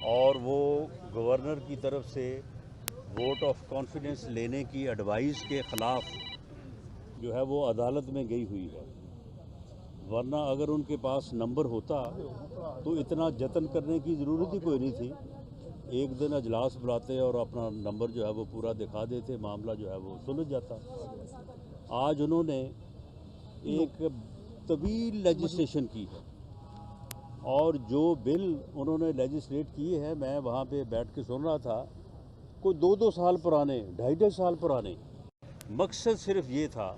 اور وہ گورنر کی طرف سے ووٹ آف کانفیڈنس لینے کی ایڈوائس کے خلاف جو ہے وہ عدالت میں گئی ہوئی ہے، ورنہ اگر ان کے پاس نمبر ہوتا تو اتنا جتن کرنے کی ضرورت ہی کوئی نہیں تھی۔ ایک دن اجلاس بلاتے اور اپنا نمبر جو ہے وہ پورا دکھا دیتے، معاملہ جو ہے وہ سلجھ جاتا۔ آج انہوں نے ایک طویل لیجسلیشن کی ہے، اور جو بل انہوں نے لیجسلیٹ کیے ہیں، میں وہاں پہ بیٹھ کے سن رہا تھا، کوئی 2 سال پرانے، 2.5 سال پرانے۔ مقصد صرف یہ تھا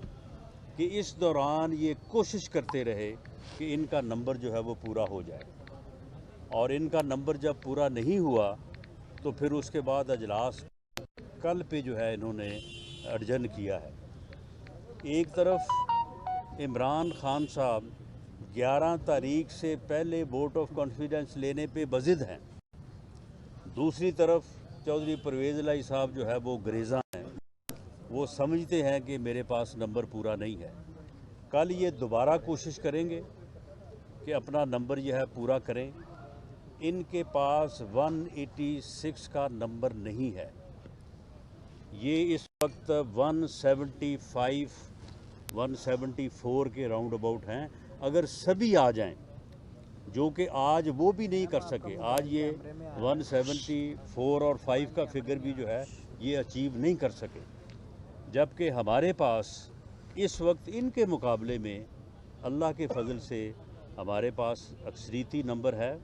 کہ اس دوران یہ کوشش کرتے رہے کہ ان کا نمبر جو ہے وہ پورا ہو جائے، اور ان کا نمبر جب پورا نہیں ہوا تو پھر اس کے بعد اجلاس کل پہ جو ہے انہوں نے اڈجن کیا ہے۔ ایک طرف عمران خان صاحب 11 تاریخ سے پہلے ووٹ آف کانفیڈنس لینے پہ بضد ہیں، دوسری طرف چودھری پرویز الہی صاحب جو ہے وہ گریزاں ہیں، وہ سمجھتے ہیں کہ میرے پاس نمبر پورا نہیں ہے۔ کل یہ دوبارہ کوشش کریں گے کہ اپنا نمبر یہ ہے پورا کریں۔ ان کے پاس 186 کا نمبر نہیں ہے، یہ اس وقت 175 174 کے راؤنڈ اباؤٹ ہیں۔ اگر سبھی آ جائیں، جو کہ آج وہ بھی نہیں کر سکے، آج یہ 174 اور 5 کا فگر بھی جو ہے یہ اچیو نہیں کر سکے، جبکہ ہمارے پاس اس وقت ان کے مقابلے میں اللہ کے فضل سے ہمارے پاس اکثریتی نمبر ہے۔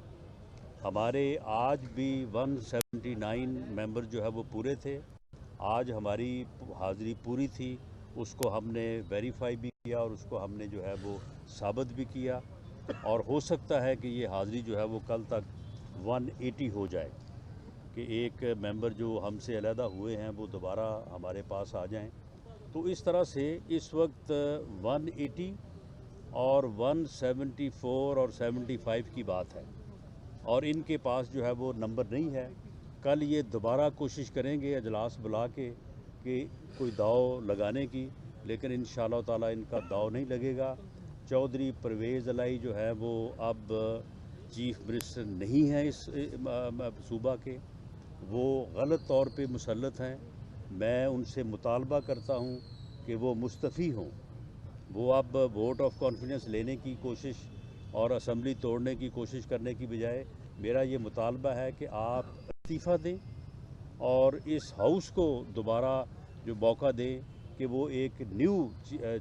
ہمارے آج بھی 179 ممبر جو ہے وہ پورے تھے، آج ہماری حاضری پوری تھی، اس کو ہم نے ویریفائی بھی کیا اور اس کو ہم نے جو ہے وہ ثابت بھی کیا، اور ہو سکتا ہے کہ یہ حاضری جو ہے وہ کل تک 180 ہو جائے، کہ ایک ممبر جو ہم سے علیحدہ ہوئے ہیں وہ دوبارہ ہمارے پاس آ جائیں۔ تو اس طرح سے اس وقت 180 اور 174 اور 75 کی بات ہے، اور ان کے پاس جو ہے وہ نمبر نہیں ہے۔ کل یہ دوبارہ کوشش کریں گے اجلاس بلا کے کہ کوئی داؤ لگانے کی، لیکن انشاءاللہ تعالی ان کا داؤ نہیں لگے گا۔ چودھری پرویز الہی جو ہے وہ اب چیف منسٹر نہیں ہیں اس صوبہ کے، وہ غلط طور پہ مسلط ہیں۔ میں ان سے مطالبہ کرتا ہوں کہ وہ مستعفی ہوں، وہ اب ووٹ آف کانفیڈنس لینے کی کوشش اور اسمبلی توڑنے کی کوشش کرنے کی بجائے میرا یہ مطالبہ ہے کہ آپ استعفیٰ دیں اور اس ہاؤس کو دوبارہ جو موقع دیں کہ وہ ایک نیو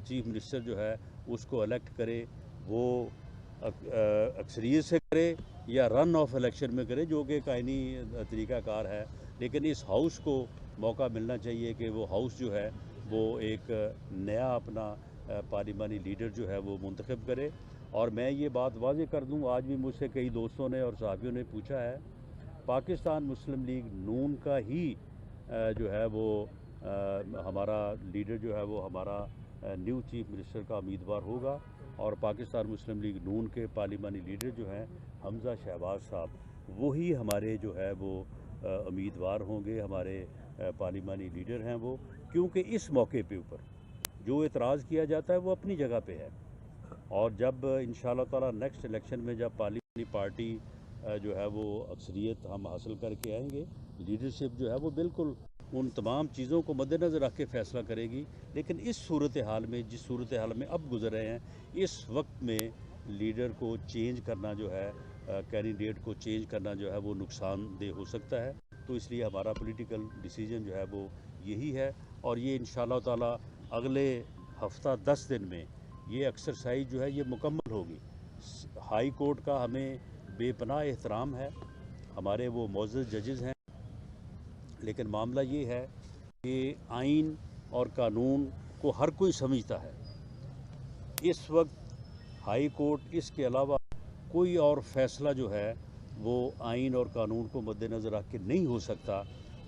چیف منسٹر جو ہے اس کو الیکٹ کرے، وہ اکثریت سے کرے یا رن آف الیکشن میں کرے، جو کہ ایک آئینی طریقہ کار ہے، لیکن اس ہاؤس کو موقع ملنا چاہیے کہ وہ ہاؤس جو ہے وہ ایک نیا اپنا پارلیمانی لیڈر جو ہے وہ منتخب کرے۔ اور میں یہ بات واضح کر دوں، آج بھی مجھ سے کئی دوستوں نے اور صحافیوں نے پوچھا ہے، پاکستان مسلم لیگ نون کا ہی جو ہے وہ ہمارا لیڈر جو ہے وہ ہمارا نیو چیف منسٹر کا امیدوار ہوگا، اور پاکستان مسلم لیگ نون کے پارلیمانی لیڈر جو ہیں حمزہ شہباز صاحب، وہی ہمارے جو ہے وہ امیدوار ہوں گے، ہمارے پارلیمانی لیڈر ہیں وہ، کیونکہ اس موقع پہ اوپر جو اعتراض کیا جاتا ہے وہ اپنی جگہ پہ ہے، اور جب انشاءاللہ تعالی نیکسٹ الیکشن میں جب پارلیمانی پارٹی جو ہے وہ اکثریت ہم حاصل کر کے آئیں گے، لیڈرشپ جو ہے وہ بالکل ان تمام چیزوں کو مد نظر رکھ کے فیصلہ کرے گی۔ لیکن اس صورتحال میں، جس صورتحال میں اب گزر رہے ہیں، اس وقت میں لیڈر کو چینج کرنا جو ہے، کینڈیڈیٹ کو چینج کرنا جو ہے وہ نقصان دہ ہو سکتا ہے، تو اس لیے ہمارا پولیٹیکل ڈیسیجن جو ہے وہ یہی ہے، اور یہ انشاءاللہ تعالی اگلے ہفتہ 10 دن میں یہ ایکسرسائز جو ہے یہ مکمل ہوگی۔ ہائی کورٹ کا ہمیں بے پناہ احترام ہے، ہمارے وہ معزز ججز ہیں، لیکن معاملہ یہ ہے کہ آئین اور قانون کو ہر کوئی سمجھتا ہے۔ اس وقت ہائی کورٹ اس کے علاوہ کوئی اور فیصلہ جو ہے وہ آئین اور قانون کو مد نظر رکھ کے نہیں ہو سکتا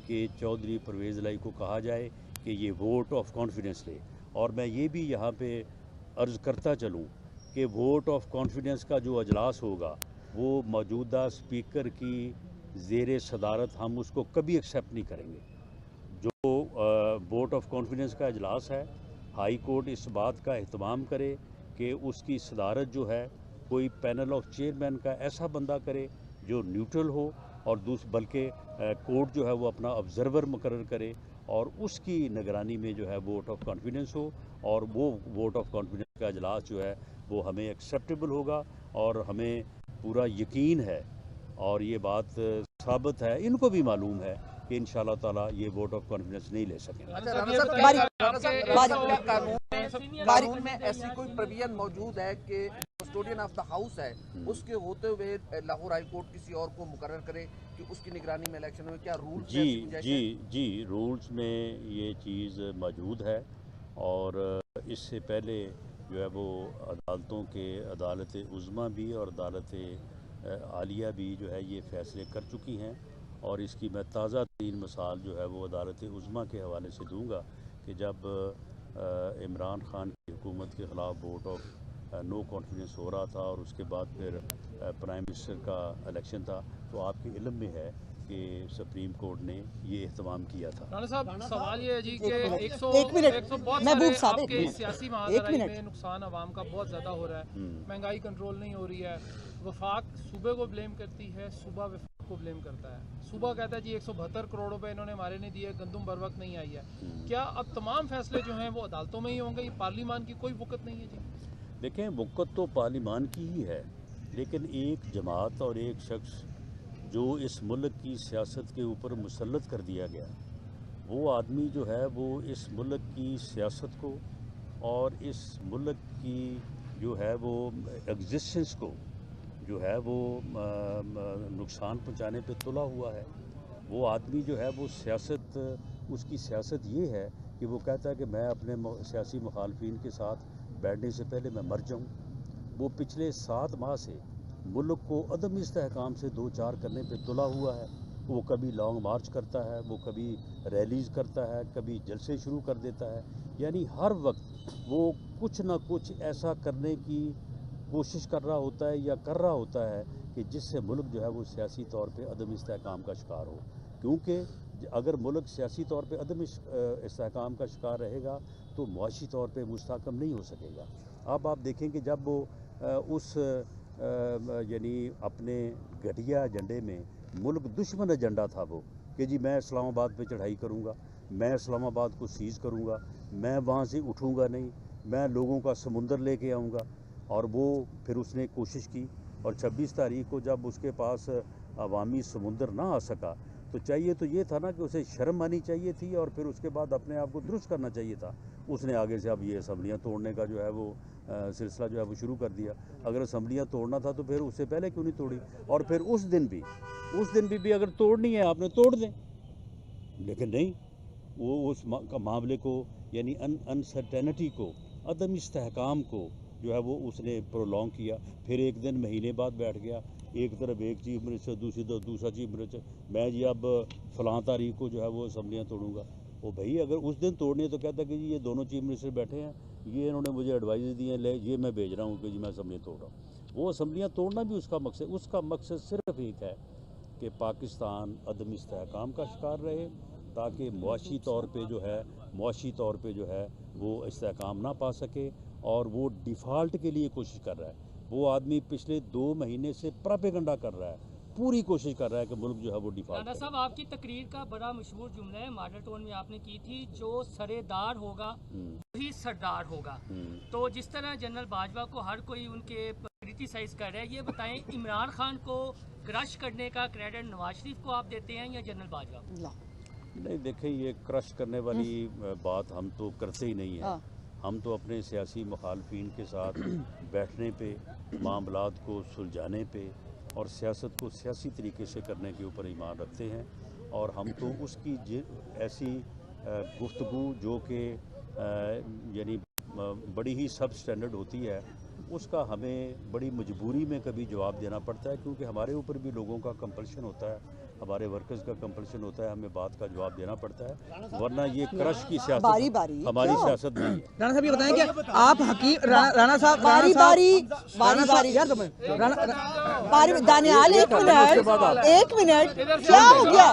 کہ چودھری پرویز الہی کو کہا جائے کہ یہ ووٹ آف کانفیڈنس لے۔ اور میں یہ بھی یہاں پہ عرض کرتا چلوں کہ ووٹ آف کانفیڈنس کا جو اجلاس ہوگا وہ موجودہ اسپیکر کی زیر صدارت ہم اس کو کبھی ایکسیپٹ نہیں کریں گے۔ جو ووٹ آف کانفیڈنس کا اجلاس ہے، ہائی کورٹ اس بات کا اہتمام کرے کہ اس کی صدارت جو ہے کوئی پینل آف چیئرمین کا ایسا بندہ کرے جو نیوٹرل ہو، اور بلکہ کورٹ جو ہے وہ اپنا آبزرور مقرر کرے اور اس کی نگرانی میں جو ہے ووٹ آف کانفیڈنس ہو، اور وہ ووٹ آف کانفیڈنس کا اجلاس جو ہے وہ ہمیں ایکسیپٹیبل ہوگا، اور ہمیں پورا یقین ہے اور یہ بات ثابت ہے، ان کو بھی معلوم ہے کہ انشاءاللہ تعالیٰ یہ ووٹ آف کانفیڈنس نہیں لے سکیں گے۔ قانون میں ایسی کوئی پروویژن موجود ہے کہ کسٹوڈین آف دا ہاؤس ہے اس کے ہوتے ہوئے لاہور ہائی کورٹ کسی اور کو مقرر کرے کہ اس کی نگرانی میں الیکشن ہوئے؟ کیا رولز میں جی رولز میں یہ چیز موجود ہے، اور اس سے پہلے جو ہے وہ عدالتوں کے عدالت عظمیٰ بھی اور عدالت عالیہ بھی جو ہے یہ فیصلے کر چکی ہیں، اور اس کی میں تازہ ترین مثال جو ہے وہ عدالت عظمیٰ کے حوالے سے دوں گا کہ جب عمران خان کی حکومت کے خلاف ووٹ آف نو کانفیڈنس ہو رہا تھا اور اس کے بعد پھر پرائم منسٹر کا الیکشن تھا، تو آپ کے علم میں ہے کہ سپریم کورٹ نے یہ اہتمام کیا تھا۔ رانا صاحب سوال یہ ہے جی کہ بہت سارے سیاسی معاشرے میں نقصان عوام کا بہت زیادہ ہو رہا ہے، مہنگائی کنٹرول نہیں ہو رہی ہے، وفاق صوبے کو بلیم کرتی ہے، صوبہ وفاق کو بلیم کرتا ہے، صوبہ کہتا ہے جی 172 کروڑ روپے انہوں نے ہمارے نہیں دیے، گندم بر وقت نہیں آئی ہے۔ کیا اب تمام فیصلے جو ہیں وہ عدالتوں میں ہی ہوں گے؟ یہ پارلیمان کی کوئی وقت نہیں ہے جی؟ دیکھیں وقت تو پارلیمان کی ہی ہے، لیکن ایک جماعت اور ایک شخص جو اس ملک کی سیاست کے اوپر مسلط کر دیا گیا، وہ آدمی جو ہے وہ اس ملک کی سیاست کو اور اس ملک کی جو ہے وہ ایگزسٹنس کو جو ہے وہ نقصان پہنچانے پہ تلا ہوا ہے۔ وہ آدمی جو ہے وہ سیاست، اس کی سیاست یہ ہے کہ وہ کہتا ہے کہ میں اپنے سیاسی مخالفین کے ساتھ بیٹھنے سے پہلے میں مر جاؤں۔ وہ پچھلے 7 ماہ سے ملک کو عدم استحکام سے دو چار کرنے پہ تلا ہوا ہے۔ وہ کبھی لانگ مارچ کرتا ہے، وہ کبھی ریلیز کرتا ہے، کبھی جلسے شروع کر دیتا ہے، یعنی ہر وقت وہ کچھ نہ کچھ ایسا کرنے کی کوشش کر رہا ہوتا ہے یا کر رہا ہوتا ہے کہ جس سے ملک جو ہے وہ سیاسی طور پہ عدم استحکام کا شکار ہو، کیونکہ اگر ملک سیاسی طور پہ عدم استحکام کا شکار رہے گا تو معاشی طور پہ مستحکم نہیں ہو سکے گا۔ اب آپ دیکھیں کہ جب وہ اس یعنی اپنے گھٹیا ایجنڈے میں ملک دشمن ایجنڈا تھا وہ کہ جی میں اسلام آباد پہ چڑھائی کروں گا، میں اسلام آباد کو سیز کروں گا، میں وہاں سے اٹھوں گا نہیں، میں لوگوں کا سمندر لے کے آؤں گا، اور وہ پھر اس نے کوشش کی، اور 26 تاریخ کو جب اس کے پاس عوامی سمندر نہ آ سکا تو چاہیے تو یہ تھا نا کہ اسے شرم آنی چاہیے تھی اور پھر اس کے بعد اپنے آپ کو درست کرنا چاہیے تھا۔ اس نے آگے سے اب یہ اسمبلیاں توڑنے کا جو ہے وہ سلسلہ جو ہے وہ شروع کر دیا۔ اگر اسمبلیاں توڑنا تھا تو پھر اس سے پہلے کیوں نہیں توڑی؟ اور پھر اس دن بھی اگر توڑنی ہے آپ نے توڑ دیں، لیکن نہیں، وہ اس معاملے کو یعنی انسرٹینٹی کو، عدم استحکام کو جو ہے وہ اس نے پرولونگ کیا۔ پھر ایک دن مہینے بعد بیٹھ گیا، ایک طرف ایک چیف منسٹر، دوسری طرف دوسرا چیف منسٹر، میں جی اب فلاں تاریخ کو جو ہے وہ اسمبلیاں توڑوں گا۔ وہ بھائی اگر اس دن توڑنی ہے تو کہتا کہ جی یہ دونوں چیف منسٹر بیٹھے ہیں، یہ انہوں نے مجھے ایڈوائز دی ہیں، یہ میں بھیج رہا ہوں کہ جی میں اسمبلیاں توڑ رہا ہوں۔ وہ اسمبلیاں توڑنا بھی اس کا مقصد صرف ایک ہے کہ پاکستان عدم استحکام کا شکار رہے، تاکہ معاشی طور پہ جو ہے وہ استحکام نہ پا سکے، اور وہ ڈیفالٹ کے لیے کوشش کر رہا ہے۔ وہ آدمی پچھلے 2 مہینے سے پراپیگنڈا کر رہا ہے، پوری کوشش کر رہا ہے کہ ملک جو ہے وہ ڈیفالٹ رانا صاحب آپ کی تقریر کا بڑا مشہور جملہ ہے، ماڈل ٹون میں آپ نے کی تھی، جو سرےدار ہوگا وہی سردار ہوگا۔ تو جس طرح جنرل باجوہ کو ہر کوئی ان کے کرٹیسائز کر رہا ہے، یہ بتائیں عمران خان کو کرش کرنے کا کریڈٹ نواز شریف کو آپ دیتے ہیں یا جنرل باجوہ کو؟ نہیں، دیکھیں یہ کرش کرنے والی بات ہم تو کرتے ہی نہیں ہیں۔ ہم تو اپنے سیاسی مخالفین کے ساتھ بیٹھنے پہ، معاملات کو سلجھانے پہ اور سیاست کو سیاسی طریقے سے کرنے کے اوپر ایمان رکھتے ہیں، اور ہم تو اس کی ایسی گفتگو جو کہ یعنی بڑی ہی سب سٹینڈرڈ ہوتی ہے، اس کا ہمیں بڑی مجبوری میں کبھی جواب دینا پڑتا ہے، کیونکہ ہمارے اوپر بھی لوگوں کا کمپلشن ہوتا ہے، ہمارے ورکرز کا کمپلشن ہوتا ہے، ہمیں بات کا جواب دینا پڑتا ہے، ورنہ یہ کرش کی سیاست ہماری سیاست نہیں ہے۔ رانا صاحب یہ بتائیں کہ آپ حکیم رانا صاحب دانیال ایک منٹ کیا ہو گیا؟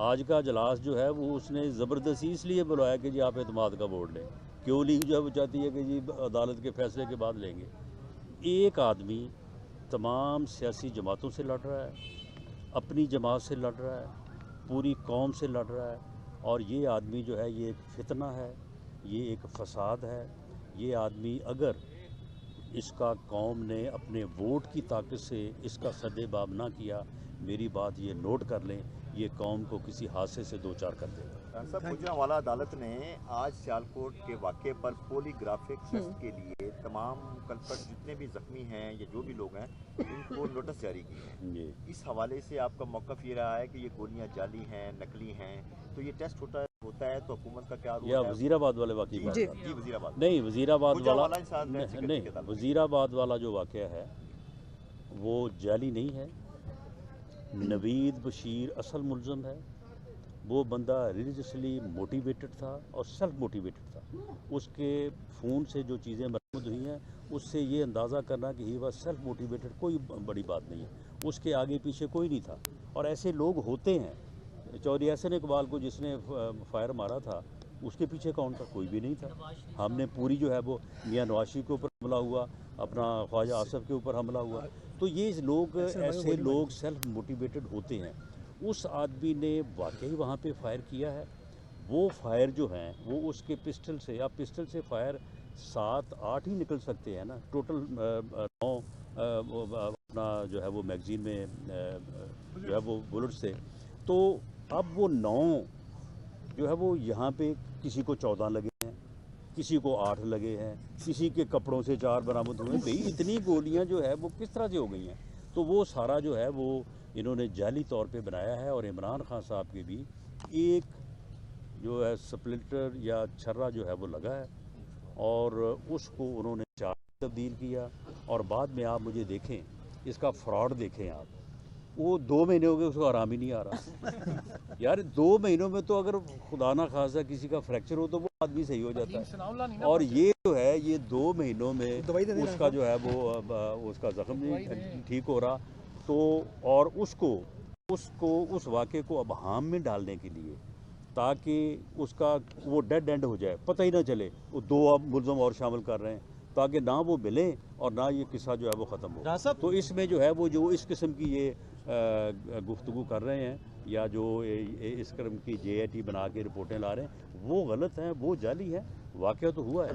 آج کا اجلاس جو ہے وہ اس نے زبردستی اس لیے بلوایا کہ جی آپ اعتماد کا ووٹ لیں. کیوں لیگ جو ہے وہ چاہتی ہے کہ جی عدالت کے فیصلے کے بعد لیں گے. ایک آدمی تمام سیاسی جماعتوں سے لڑ رہا ہے, اپنی جماعت سے لڑ رہا ہے, پوری قوم سے لڑ رہا ہے, اور یہ آدمی جو ہے یہ ایک فتنہ ہے, یہ ایک فساد ہے. یہ آدمی اگر اس کا قوم نے اپنے ووٹ کی طاقت سے اس کا سد باب نہ کیا, میری بات یہ نوٹ کر لیں, یہ قوم کو کسی حادثے سے دو چار کر دے گا. صاحب, گوجرانوالہ عدالت نے آج سیالکوٹ کے واقعے پر پولی گرافک ٹیسٹ کے لیے تمام کلپٹ جتنے بھی زخمی ہیں یا جو بھی لوگ ہیں ان کو نوٹس جاری کی ہیں. اس حوالے سے آپ کا موقف یہ رہا ہے کہ یہ گولیاں جالی ہیں, نقلی ہیں, تو یہ ٹیسٹ ہوتا ہے تو حکومت کا کیا رول ہے؟ یا وزیر آباد والے واقعے جی وزیر آباد نہیں, وزیر آباد والا نہیں, وزیر آباد والا جو واقعہ ہے وہ جعلی نہیں ہے. نوید بشیر اصل ملزم ہے. وہ بندہ ریلیجسلی موٹیویٹڈ تھا اور سیلف موٹیویٹڈ تھا. اس کے فون سے جو چیزیں برآمد ہوئی ہیں اس سے یہ اندازہ کرنا کہ ہی واز سیلف موٹیویٹڈ کوئی بڑی بات نہیں ہے. اس کے آگے پیچھے کوئی نہیں تھا, اور ایسے لوگ ہوتے ہیں. چودھری احسن اقبال کو جس نے فائر مارا تھا اس کے پیچھے کون تھا؟ کوئی بھی نہیں تھا. ہم نے پوری جو ہے وہ میاں نواشی کے اوپر حملہ ہوا, اپنا خواجہ آصف کے اوپر حملہ ہوا. تو یہ لوگ ایسے لوگ سیلف موٹیویٹڈ ہوتے ہیں. اس آدمی نے واقعی وہاں پہ فائر کیا ہے. وہ فائر جو ہیں وہ اس کے پسٹل سے, آپ پسٹل سے فائر 7-8 ہی نکل سکتے ہیں نا, ٹوٹل 9 اپنا جو ہے وہ میگزین میں جو ہے وہ بلٹ سے. تو اب وہ 9 جو ہے وہ یہاں پہ کسی کو 14 لگے ہیں, کسی کو 8 لگے ہیں, کسی کے کپڑوں سے 4 برآمد ہوئے. بھئی اتنی گولیاں جو ہے وہ کس طرح سے ہو گئی ہیں؟ تو وہ سارا جو ہے وہ انہوں نے جعلی طور پہ بنایا ہے. اور عمران خان صاحب کے بھی ایک جو ہے سپلنٹر یا چھرا جو ہے وہ لگا ہے, اور اس کو انہوں نے 4 تبدیل کیا. اور بعد میں آپ مجھے دیکھیں, اس کا فراڈ دیکھیں آپ, وہ 2 مہینے ہو گئے اس کو آرام ہی نہیں آ رہا. یار 2 مہینوں میں تو اگر خدا نہ خواستہ کسی کا فریکچر ہو تو وہ آدمی صحیح ہو جاتا ہے. اور یہ جو ہے یہ 2 مہینوں میں اس کا جو ہے وہ اس کا زخم نہیں ٹھیک ہو رہا. تو اور اس واقعے کو ابہام میں ڈالنے کے لیے, تاکہ اس کا وہ ڈیڈ اینڈ ہو جائے, پتہ ہی نہ چلے, وہ 2 ملزم اور شامل کر رہے ہیں, تاکہ نہ وہ ملیں اور نہ یہ قصہ جو ہے وہ ختم ہو. تو اس میں جو ہے وہ جو اس قسم کی یہ گفتگو کر رہے ہیں یا جو اس قسم کی JIT بنا کے رپورٹیں لا رہے ہیں, وہ غلط ہیں, وہ جعلی ہیں. واقعہ تو ہوا ہے.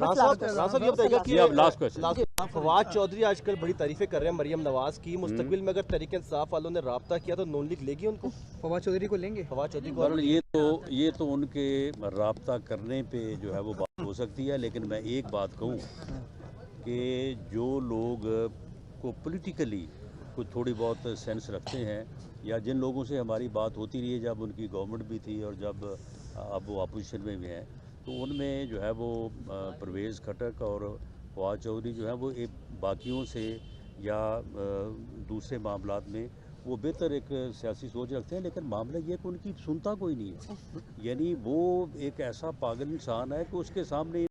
فواد چودھری آج کل بڑی تعریفیں کر رہے ہیں مریم نواز کی. مستقبل میں اگر تحریک انصاف والوں نے رابطہ کیا تو نون لیگ لے گی ان کو؟ فواد چودھری کو لیں گے. فواد چودھری کو یہ تو ان کے رابطہ کرنے پہ جو ہے وہ بات ہو سکتی ہے. لیکن میں ایک بات کہوں کہ جو لوگ کو پولیٹیکلی کچھ تھوڑی بہت سینس رکھتے ہیں, یا جن لوگوں سے ہماری بات ہوتی رہی ہے جب ان کی گورنمنٹ بھی تھی اور جب اب وہ اپوزیشن میں بھی ہیں, تو ان میں جو ہے وہ پرویز خٹک اور فواد چودھری جو ہے وہ باقیوں سے یا دوسرے معاملات میں وہ بہتر ایک سیاسی سوچ رکھتے ہیں. لیکن معاملہ یہ کہ ان کی سنتا کوئی نہیں ہے. یعنی وہ ایک ایسا پاگل انسان ہے کہ اس کے سامنے